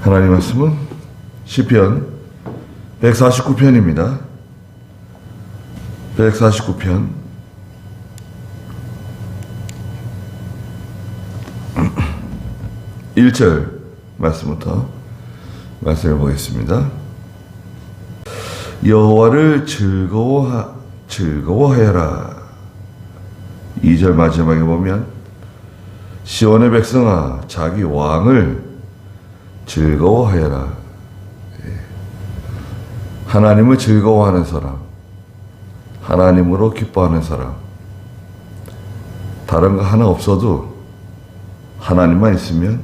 하나님 말씀은 시편 149편입니다. 149편 1절 말씀부터 말씀을 보겠습니다. 여호와를 즐거워하여라. 2절 마지막에 보면 시온의 백성아 자기 왕을 즐거워하여라. 하나님을 즐거워하는 사람, 하나님으로 기뻐하는 사람, 다른 거 하나 없어도 하나님만 있으면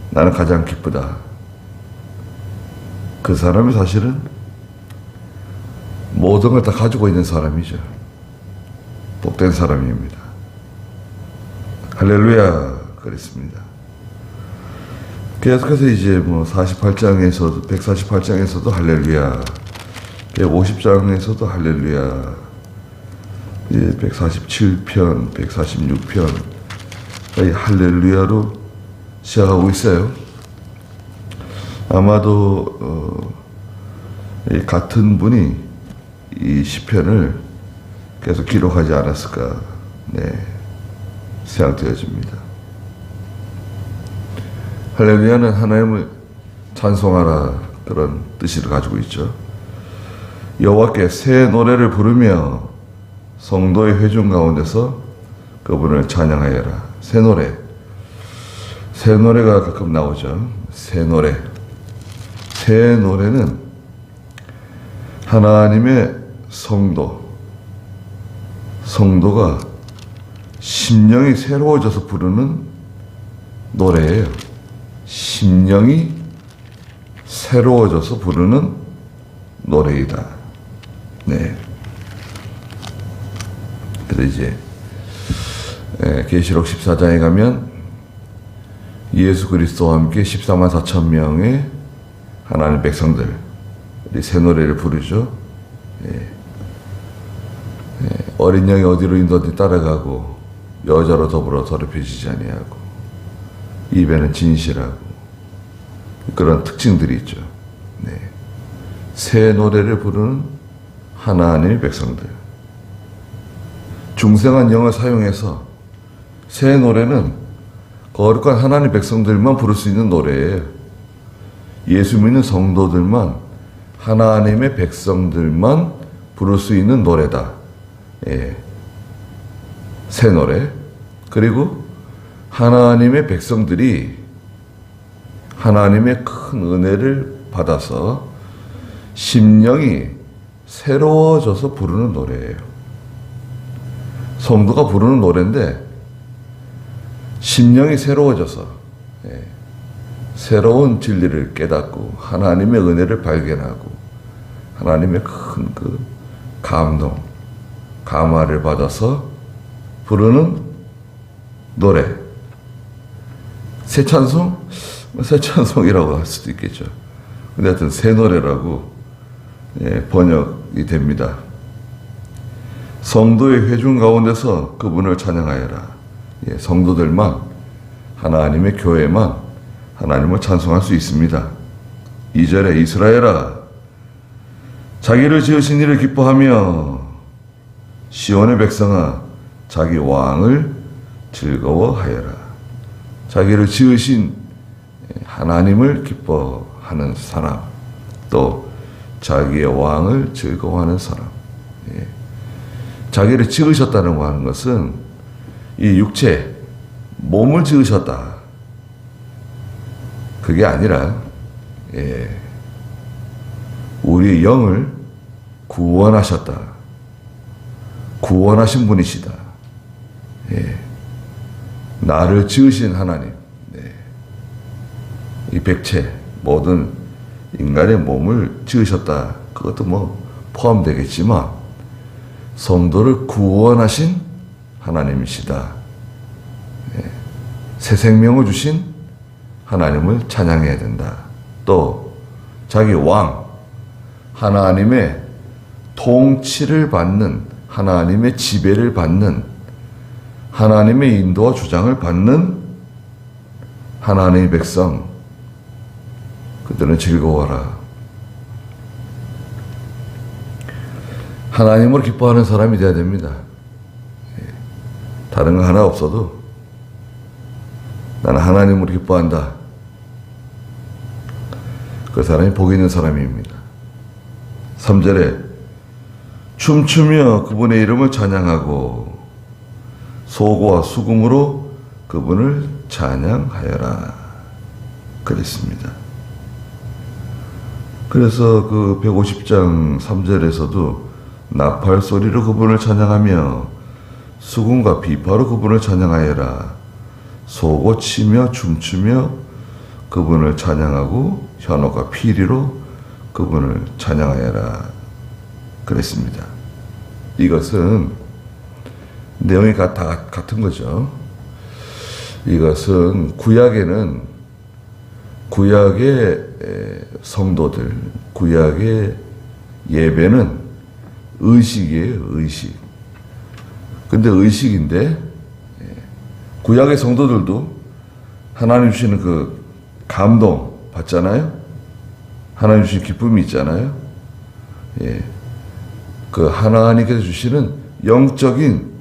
나는 가장 기쁘다. 그 사람이 사실은 모든 걸 다 가지고 있는 사람이죠. 복된 사람입니다. 할렐루야 그랬습니다. 계속해서 이제 148장에서도 할렐루야, 150장에서도 할렐루야, 이제 147편, 146편 이 할렐루야로 시작하고 있어요. 아마도 이 같은 분이 이 시편을 계속 기록하지 않았을까 생각되어집니다. 할렐루야는 하나님을 찬송하라 그런 뜻을 가지고 있죠. 여호와께 새 노래를 부르며 성도의 회중 가운데서 그분을 찬양하여라. 새 노래가 가끔 나오죠. 새 노래는 하나님의 성도가 심령이 새로워져서 부르는 노래예요. 심령이 새로워져서 부르는 노래이다. 그래서 이제 계시록 14장에 가면 예수 그리스도와 함께 14만 4천 명의 하나님 백성들이 새 노래를 부르죠. 어린 양이 어디로 인도하든지 따라가고 여자로 더불어 더럽혀지지 아니하고 입에는 진실하고 그런 특징들이 있죠. 새 노래를 부르는 하나님의 백성들. 중생한 영을 사용해서 새 노래는 거룩한 하나님 백성들만 부를 수 있는 노래예요. 예수 믿는 성도들만, 하나님의 백성들만 부를 수 있는 노래다. 새 노래. 그리고 하나님의 백성들이 하나님의 큰 은혜를 받아서 심령이 새로워져서 부르는 노래예요. 성도가 부르는 노래인데 심령이 새로워져서 새로운 진리를 깨닫고 하나님의 은혜를 발견하고 하나님의 큰 그 감동, 감화를 받아서 부르는 노래. 새 찬송이라고 할 수도 있겠죠. 근데 하여튼 새 노래라고 번역이 됩니다. 성도의 회중 가운데서 그분을 찬양하여라. 성도들만, 하나님의 교회만 하나님을 찬송할 수 있습니다. 2절에 이스라엘아 자기를 지으신 이를 기뻐하며 시온의 백성아 자기 왕을 즐거워하여라. 자기를 지으신 하나님을 기뻐하는 사람, 또 자기의 왕을 즐거워하는 사람. 자기를 지으셨다는 하는 것은 이 육체, 몸을 지으셨다. 그게 아니라 우리 영을 구원하셨다. 구원하신 분이시다. 나를 지으신 하나님. 이 백체, 모든 인간의 몸을 지으셨다. 그것도 포함되겠지만 성도를 구원하신 하나님이시다. 새 생명을 주신 하나님을 찬양해야 된다. 또 자기 왕, 하나님의 통치를 받는, 하나님의 지배를 받는, 하나님의 인도와 주장을 받는 하나님의 백성, 그들은 즐거워하라. 하나님을 기뻐하는 사람이 되어야 됩니다. 다른 거 하나 없어도 나는 하나님을 기뻐한다. 그 사람이 복 있는 사람입니다. 3절에 춤추며 그분의 이름을 찬양하고 소고와 수금으로 그분을 찬양하여라 그랬습니다. 그래서 그 150장 3절에서도 나팔 소리로 그분을 찬양하며 수금과 비파로 그분을 찬양하여라. 소고 치며 춤추며 그분을 찬양하고 현호가 피리로 그분을 찬양하여라 그랬습니다. 이것은 내용이 다 같은 거죠. 이것은 구약에는 구약의 성도들, 구약의 예배는 의식이에요, 의식. 근데 의식인데 구약의 성도들도 하나님 주시는 그 감동 받잖아요. 하나님 주시는 기쁨이 있잖아요. 그 하나님께서 주시는 영적인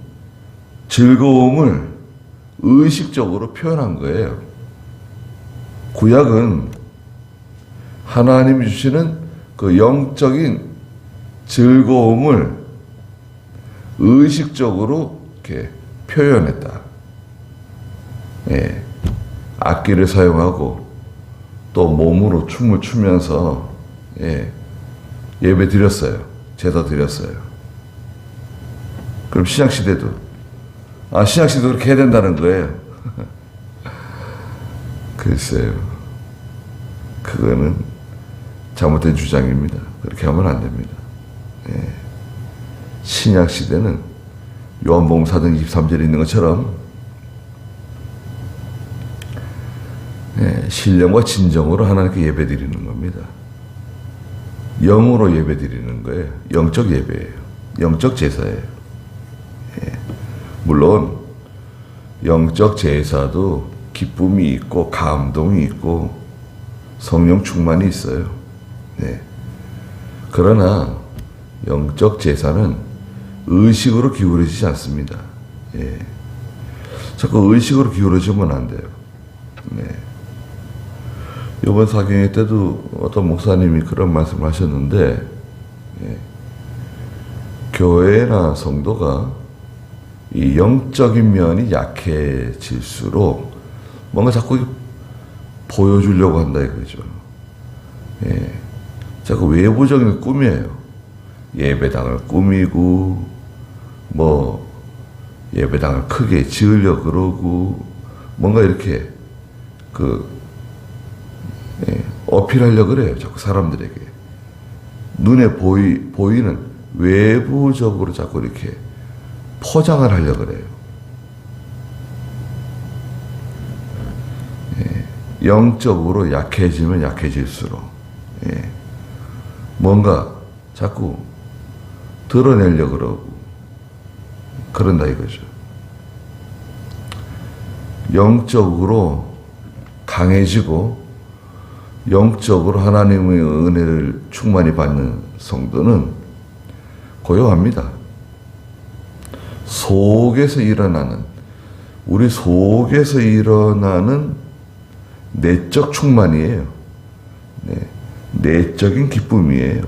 즐거움을 의식적으로 표현한 거예요. 구약은 하나님이 주시는 그 영적인 즐거움을 의식적으로 이렇게 표현했다. 악기를 사용하고 또 몸으로 춤을 추면서 예배 드렸어요. 제사 드렸어요. 그럼 신약시대도 신약시대도 그렇게 해야 된다는 거예요. 글쎄요. 그거는 잘못된 주장입니다. 그렇게 하면 안 됩니다. 신약시대는 요한복음 4장 23절에 있는 것처럼 신령과 진정으로 하나님께 예배드리는 겁니다. 영으로 예배드리는 거예요. 영적 예배예요. 영적 제사예요. 물론 영적 제사도 기쁨이 있고 감동이 있고 성령 충만이 있어요. 그러나 영적 제사는 의식으로 기울어지지 않습니다. 자꾸 의식으로 기울어지면 안 돼요. 이번 사경회 때도 어떤 목사님이 그런 말씀을 하셨는데, 교회나 성도가 이 영적인 면이 약해질수록 뭔가 자꾸 보여주려고 한다 이거죠. 자꾸 외부적인 꿈이에요. 예배당을 꾸미고, 예배당을 크게 지으려고 그러고, 뭔가 이렇게 어필하려고 그래요. 자꾸 사람들에게. 눈에 보이는 외부적으로 자꾸 이렇게 포장을 하려고 그래요. 영적으로 약해지면 약해질수록 뭔가 자꾸 드러내려고 그러고 그런다 이거죠. 영적으로 강해지고 영적으로 하나님의 은혜를 충만히 받는 성도는 고요합니다. 우리 속에서 일어나는 내적 충만이에요. 내적인 기쁨이에요.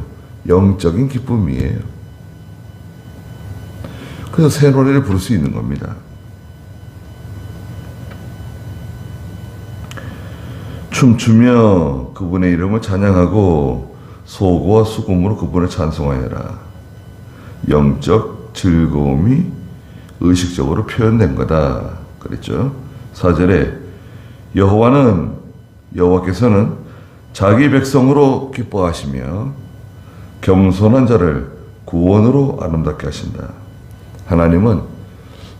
영적인 기쁨이에요. 그래서 새 노래를 부를 수 있는 겁니다. 춤추며 그분의 이름을 찬양하고 소고와 수금으로 그분을 찬송하여라. 영적 즐거움이 의식적으로 표현된 거다. 그랬죠. 4절에 여호와께서는 자기 백성으로 기뻐하시며 겸손한 자를 구원으로 아름답게 하신다. 하나님은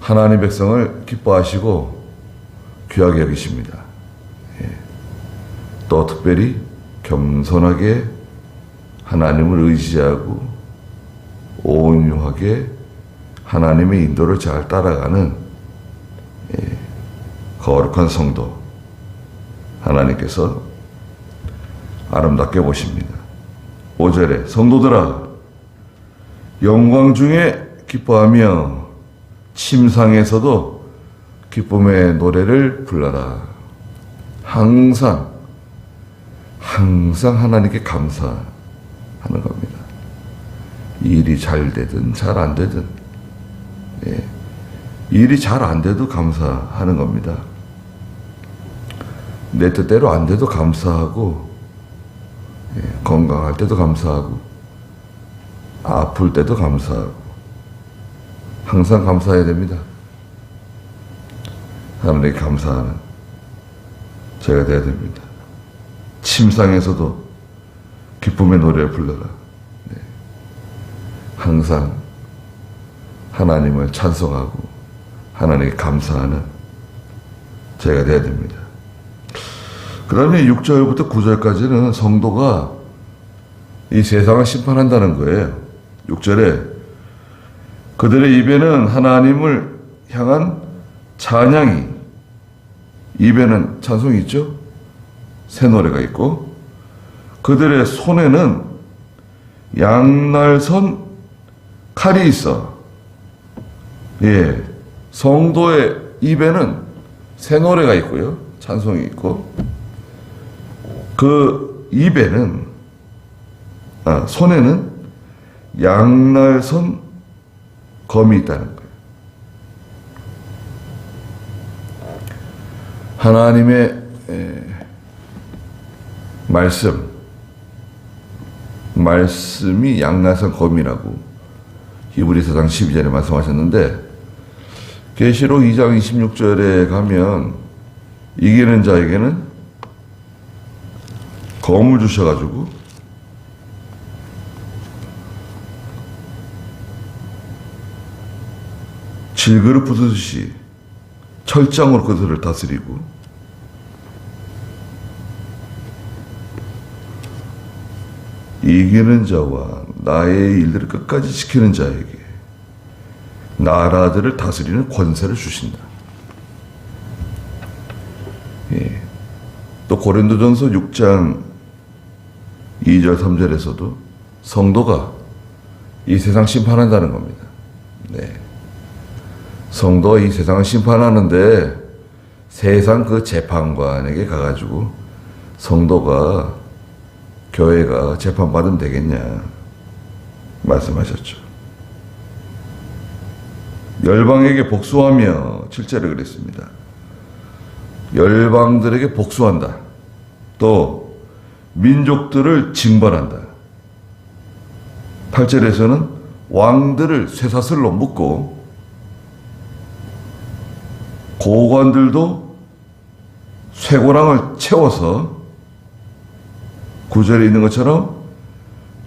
하나님 백성을 기뻐하시고 귀하게 여기십니다. 또 특별히 겸손하게 하나님을 의지하고 온유하게 하나님의 인도를 잘 따라가는 거룩한 성도, 하나님께서 아름답게 보십니다. 5절에 성도들아 영광 중에 기뻐하며 침상에서도 기쁨의 노래를 불러라. 항상 하나님께 감사하는 겁니다. 일이 잘 되든 잘 안 되든, 일이 잘 안 돼도 감사하는 겁니다. 내 뜻대로 안 돼도 감사하고, 건강할 때도 감사하고, 아플 때도 감사하고, 항상 감사해야 됩니다. 하나님께 감사하는 제가 되어야 됩니다. 침상에서도 기쁨의 노래를 불러라. 항상 하나님을 찬송하고 하나님께 감사하는 제가 되어야 됩니다. 그 다음에 6절부터 9절까지는 성도가 이 세상을 심판한다는 거예요. 6절에 그들의 입에는 하나님을 향한 찬양이, 입에는 찬송이 있죠? 새 노래가 있고, 그들의 손에는 양날선 칼이 있어. 성도의 입에는 새 노래가 있고요. 찬송이 있고, 그 입에는, 손에는 양날선 검이 있다는 거예요. 하나님의 말씀이 양날선 검이라고 히브리서 4장 12절에 말씀하셨는데, 계시록 2장 26절에 가면 이기는 자에게는 검을 주셔가지고 질그릇 부수듯이 철장으로 그들을 다스리고, 이기는 자와 나의 일들을 끝까지 지키는 자에게 나라들을 다스리는 권세를 주신다. 또 고린도전서 6장 2절 3절에서도 성도가 이 세상 심판한다는 겁니다. 성도가 이 세상을 심판하는데 세상 그 재판관에게 가가지고 성도가, 교회가 재판받으면 되겠냐 말씀하셨죠. 열방에게 복수하며 7절에 그랬습니다. 열방들에게 복수한다. 또 민족들을 징벌한다. 8절에서는 왕들을 쇠사슬로 묶고 고관들도 쇠고랑을 채워서 9절에 있는 것처럼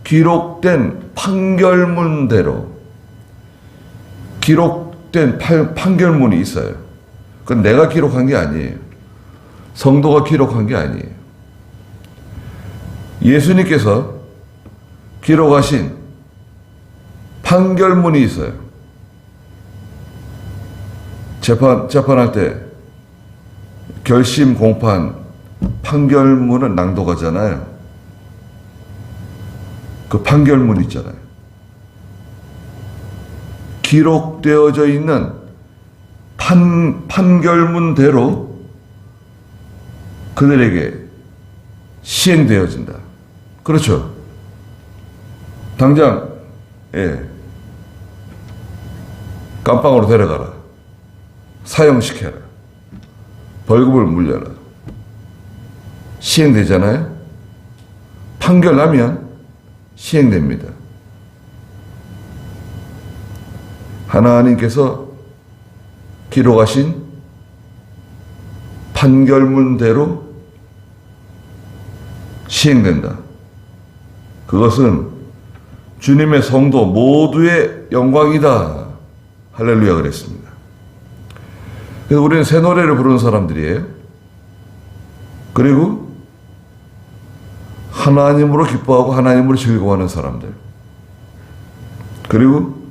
기록된 판결문대로, 기록된 판결문이 있어요. 그건 내가 기록한 게 아니에요. 성도가 기록한 게 아니에요. 예수님께서 기록하신 판결문이 있어요. 재판할 때 결심 공판 판결문을 낭독하잖아요. 그 판결문 있잖아요. 기록되어져 있는 판결문대로 그들에게 시행되어진다. 그렇죠. 당장 감방으로 데려가라. 사형시켜라. 벌금을 물려라. 시행되잖아요. 판결 나면 시행됩니다. 하나님께서 기록하신 판결문대로 시행된다. 그것은 주님의 성도 모두의 영광이다. 할렐루야 그랬습니다. 그래서 우리는 새 노래를 부르는 사람들이에요. 그리고 하나님으로 기뻐하고 하나님으로 즐거워하는 사람들. 그리고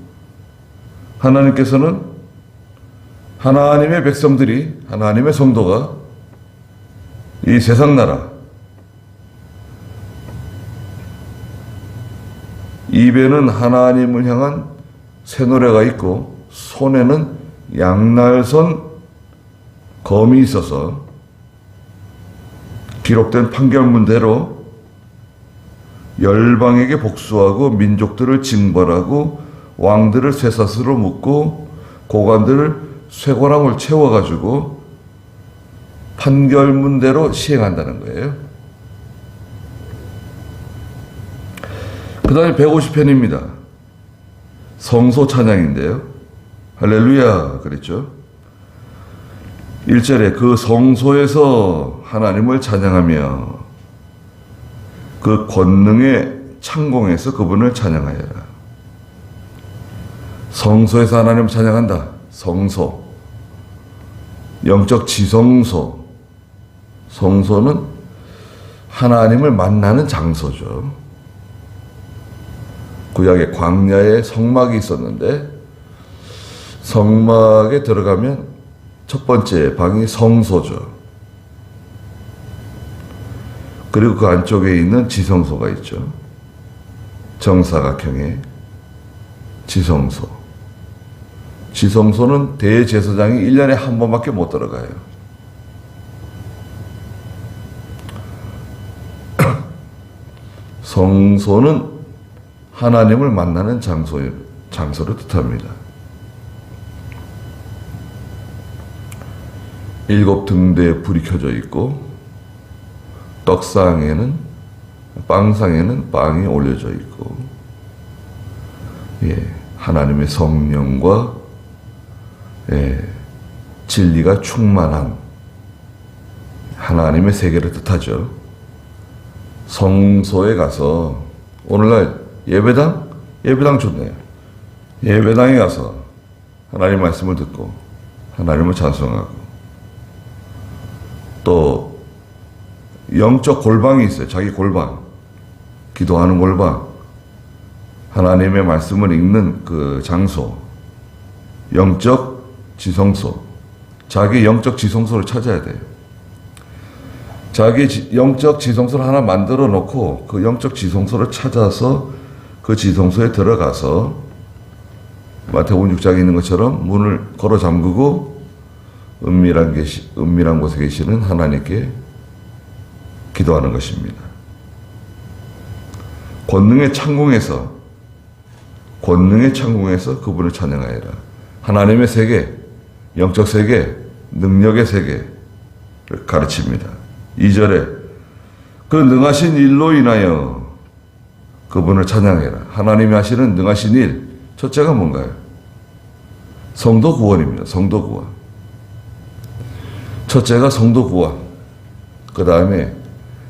하나님께서는 하나님의 백성들이, 하나님의 성도가 이 세상 나라, 입에는 하나님을 향한 새 노래가 있고 손에는 양날선 검이 있어서 기록된 판결문대로 열방에게 복수하고 민족들을 징벌하고 왕들을 쇠사슬로 묶고 고관들을 쇠고랑을 채워가지고 판결문대로 시행한다는 거예요. 그 다음에 150편입니다. 성소 찬양인데요. 할렐루야 그랬죠. 1절에 그 성소에서 하나님을 찬양하며 그 권능의 창공에서 그분을 찬양하여라. 성소에서 하나님을 찬양한다. 성소, 영적 지성소. 성소는 하나님을 만나는 장소죠. 구약의 광야에 성막이 있었는데 성막에 들어가면 첫 번째 방이 성소죠. 그리고 그 안쪽에 있는 지성소가 있죠. 정사각형의 지성소. 지성소는 대제사장이 1년에 한 번밖에 못 들어가요. 성소는 하나님을 만나는 장소를 뜻합니다. 7 등대에 불이 켜져 있고 빵상에는 빵이 올려져 있고, 하나님의 성령과 진리가 충만한 하나님의 세계를 뜻하죠. 성소에 가서 오늘날 예배당 좋네요. 예배당에 가서 하나님 말씀을 듣고 하나님을 찬송하고, 또 영적 골방이 있어요. 자기 골방, 기도하는 골방, 하나님의 말씀을 읽는 그 장소, 영적 지성소. 자기 영적 지성소를 찾아야 돼요. 자기 영적 지성소를 하나 만들어 놓고 그 영적 지성소를 찾아서 그 지성소에 들어가서 마태복음 6장에 있는 것처럼 문을 걸어 잠그고 은밀한 곳에 계시는 하나님께 기도하는 것입니다. 권능의 창공에서 그분을 찬양하여라. 하나님의 세계, 영적 세계, 능력의 세계를 가르칩니다. 2절에 그 능하신 일로 인하여 그분을 찬양해라. 하나님이 하시는 능하신 일, 첫째가 뭔가요? 성도 구원입니다. 성도 구원. 첫째가 성도 구원. 그 다음에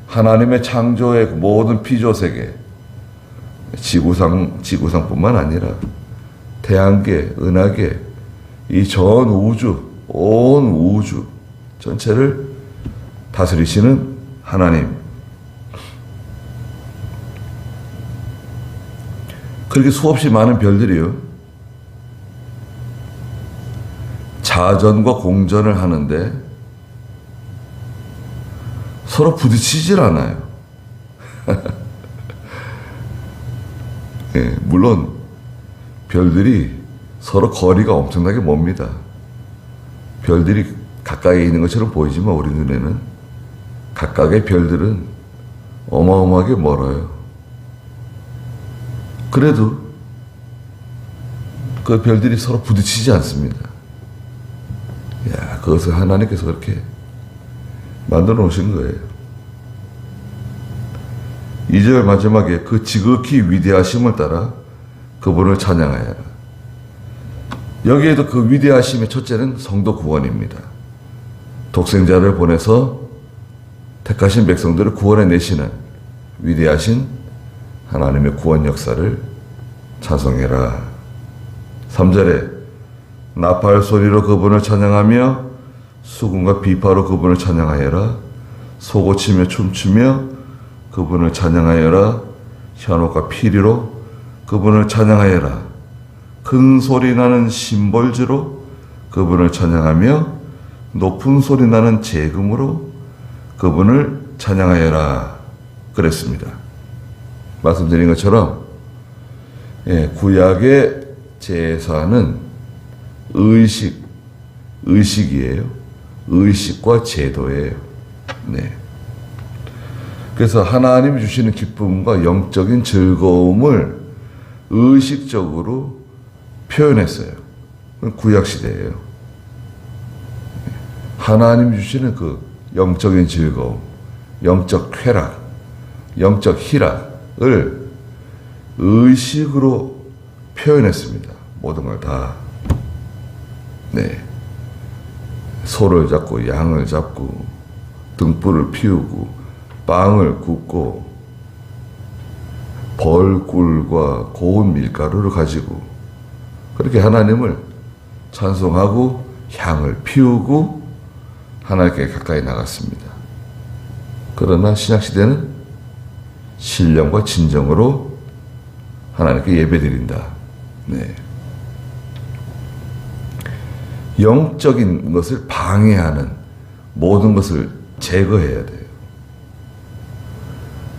하나님의 창조의 모든 피조 세계, 지구상뿐만 아니라 태양계, 은하계, 이 전 우주, 온 우주 전체를 다스리시는 하나님. 그렇게 수없이 많은 별들이요, 자전과 공전을 하는데 서로 부딪히질 않아요. 물론 별들이 서로 거리가 엄청나게 멉니다. 별들이 가까이 있는 것처럼 보이지만 우리 눈에는 각각의 별들은 어마어마하게 멀어요. 그래도 그 별들이 서로 부딪히지 않습니다. 그것을 하나님께서 그렇게 만들어 놓으신 거예요. 2절 마지막에 그 지극히 위대하심을 따라 그분을 찬양하여라. 여기에도 그 위대하심의 첫째는 성도 구원입니다. 독생자를 보내서 택하신 백성들을 구원해 내시는 위대하신 하나님의 구원 역사를 찬송해라. 3절에 나팔 소리로 그분을 찬양하며 수금과 비파로 그분을 찬양하여라. 소고치며 춤추며 그분을 찬양하여라. 현옥과 피리로 그분을 찬양하여라. 큰 소리 나는 심벌주로 그분을 찬양하며 높은 소리 나는 재금으로 그분을 찬양하여라. 그랬습니다. 말씀드린 것처럼 예, 구약의 제사는 의식이에요. 의식과 제도예요. 네. 그래서 하나님이 주시는 기쁨과 영적인 즐거움을 의식적으로 표현했어요. 구약 시대예요. 하나님이 주시는 그 영적인 즐거움, 영적 쾌락, 영적 희락을 의식으로 표현했습니다. 모든 걸 다. 네. 소를 잡고 양을 잡고 등불을 피우고 빵을 굽고 벌꿀과 고운 밀가루를 가지고 그렇게 하나님을 찬송하고 향을 피우고 하나님께 가까이 나갔습니다. 그러나 신약시대는 신령과 진정으로 하나님께 예배드린다. 네. 영적인 것을 방해하는 모든 것을 제거해야 돼요.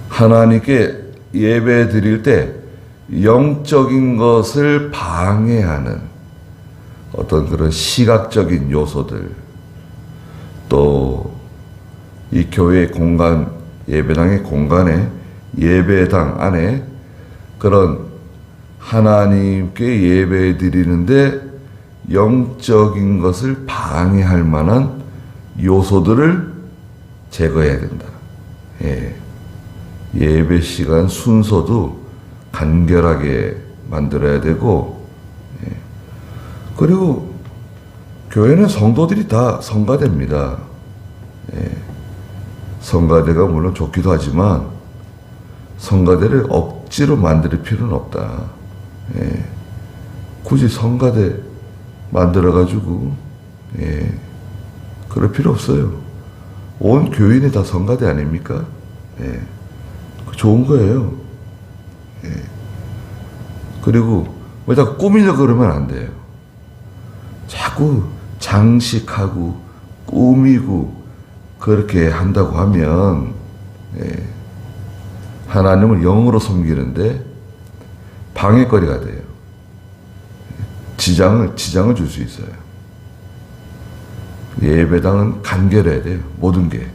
하나님께 예배 드릴 때 영적인 것을 방해하는 어떤 그런 시각적인 요소들, 또 이 교회의 공간, 예배당의 공간에, 예배당 안에 그런 하나님께 예배 드리는데 영적인 것을 방해할 만한 요소들을 제거해야 된다. 예. 예배 시간 순서도 간결하게 만들어야 되고, 예. 그리고 교회는 성도들이 다 성가대입니다. 예. 성가대가 물론 좋기도 하지만 성가대를 억지로 만들 필요는 없다. 예. 굳이 성가대 만들어가지고, 예. 그럴 필요 없어요. 온 교인이 다 성가대 아닙니까? 예. 좋은 거예요. 예. 그리고 왜 자꾸 꾸미려고 그러면 안 돼요. 자꾸 장식하고 꾸미고 그렇게 한다고 하면, 예. 하나님을 영으로 섬기는데 방해거리가 돼요. 지장을 줄 수 있어요. 예배당은 간결해야 돼요. 모든 게.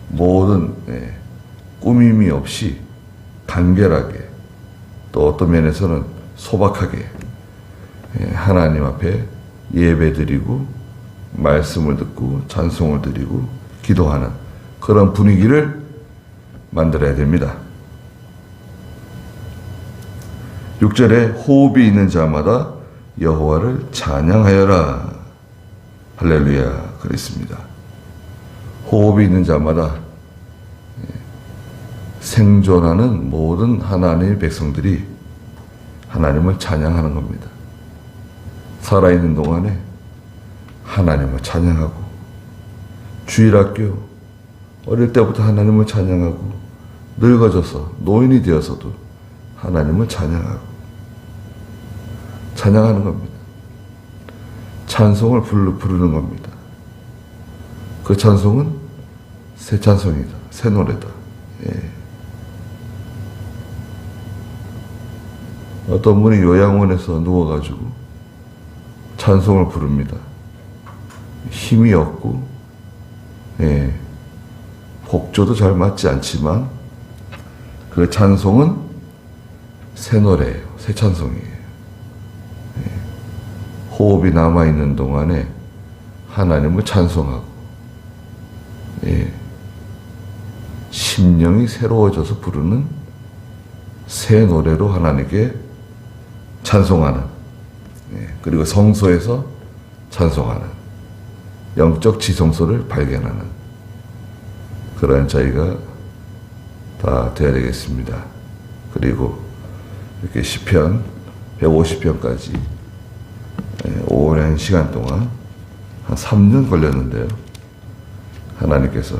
모든, 예. 꾸밈이 없이 간결하게, 또 어떤 면에서는 소박하게, 예. 하나님 앞에 예배 드리고 말씀을 듣고 찬송을 드리고 기도하는 그런 분위기를 만들어야 됩니다. 6절에 호흡이 있는 자마다 여호와를 찬양하여라. 할렐루야. 그랬습니다. 호흡이 있는 자마다, 생존하는 모든 하나님의 백성들이 하나님을 찬양하는 겁니다. 살아있는 동안에 하나님을 찬양하고, 주일학교 어릴 때부터 하나님을 찬양하고, 늙어져서 노인이 되어서도 하나님을 찬양하고, 찬양하는 겁니다. 찬송을 부르는 겁니다. 그 찬송은 새 찬송이다. 새 노래다. 예. 어떤 분이 요양원에서 누워가지고 찬송을 부릅니다. 힘이 없고, 예. 곡조도 잘 맞지 않지만 그 찬송은 새 노래예요. 새 찬송이에요. 예. 호흡이 남아있는 동안에 하나님을 찬송하고, 예. 심령이 새로워져서 부르는 새 노래로 하나님께 찬송하는, 예. 그리고 성소에서 찬송하는 영적 지성소를 발견하는 그러한 저희가 다 되어야 되겠습니다. 그리고 이렇게 시편 150편까지 오랜 시간 동안 한 3년 걸렸는데요. 하나님께서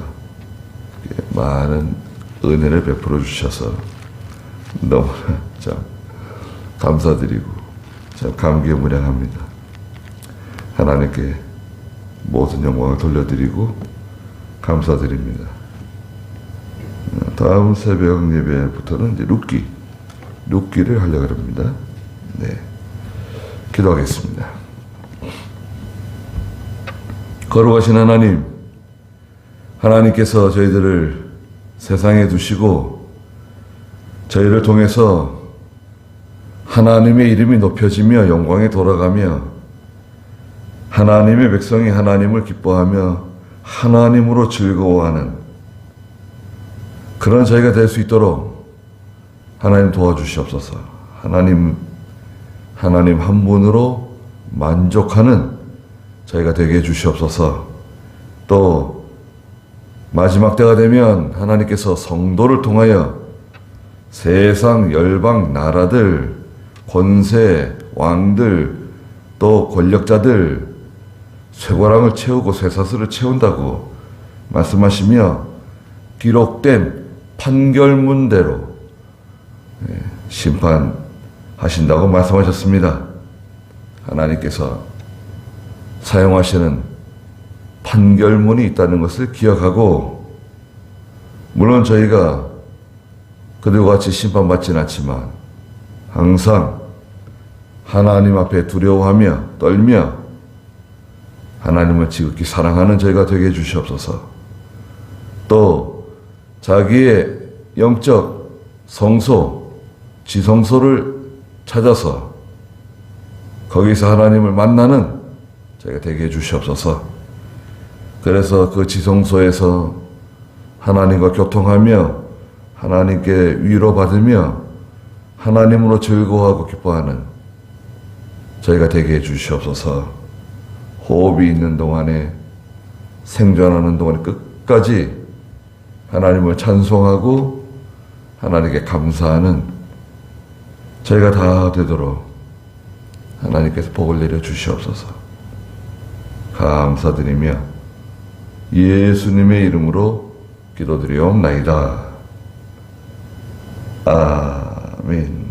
많은 은혜를 베풀어 주셔서 너무나 참 감사드리고 참 감개무량합니다. 하나님께 모든 영광을 돌려드리고 감사드립니다. 다음 새벽 예배부터는 이제 룻기 눕기를 하려고 합니다. 네. 기도하겠습니다. 거룩하신 하나님, 하나님께서 저희들을 세상에 두시고 저희를 통해서 하나님의 이름이 높여지며 영광에 돌아가며 하나님의 백성이 하나님을 기뻐하며 하나님으로 즐거워하는 그런 저희가 될 수 있도록 하나님 도와주시옵소서. 하나님 한 분으로 만족하는 저희가 되게 해주시옵소서. 또 마지막 때가 되면 하나님께서 성도를 통하여 세상 열방 나라들, 권세, 왕들, 또 권력자들 쇠고랑을 채우고 쇠사슬을 채운다고 말씀하시며 기록된 판결문대로 심판하신다고 말씀하셨습니다. 하나님께서 사용하시는 판결문이 있다는 것을 기억하고, 물론 저희가 그들과 같이 심판받지는 않지만 항상 하나님 앞에 두려워하며 떨며 하나님을 지극히 사랑하는 저희가 되게 해주시옵소서. 또 자기의 영적 성소, 지성소를 찾아서 거기서 하나님을 만나는 저희가 되게 해주시옵소서. 그래서 그 지성소에서 하나님과 교통하며 하나님께 위로받으며 하나님으로 즐거워하고 기뻐하는 저희가 되게 해주시옵소서. 호흡이 있는 동안에, 생존하는 동안에 끝까지 하나님을 찬송하고 하나님께 감사하는 저희가 다 되도록 하나님께서 복을 내려 주시옵소서. 감사드리며 예수님의 이름으로 기도드리옵나이다. 아멘.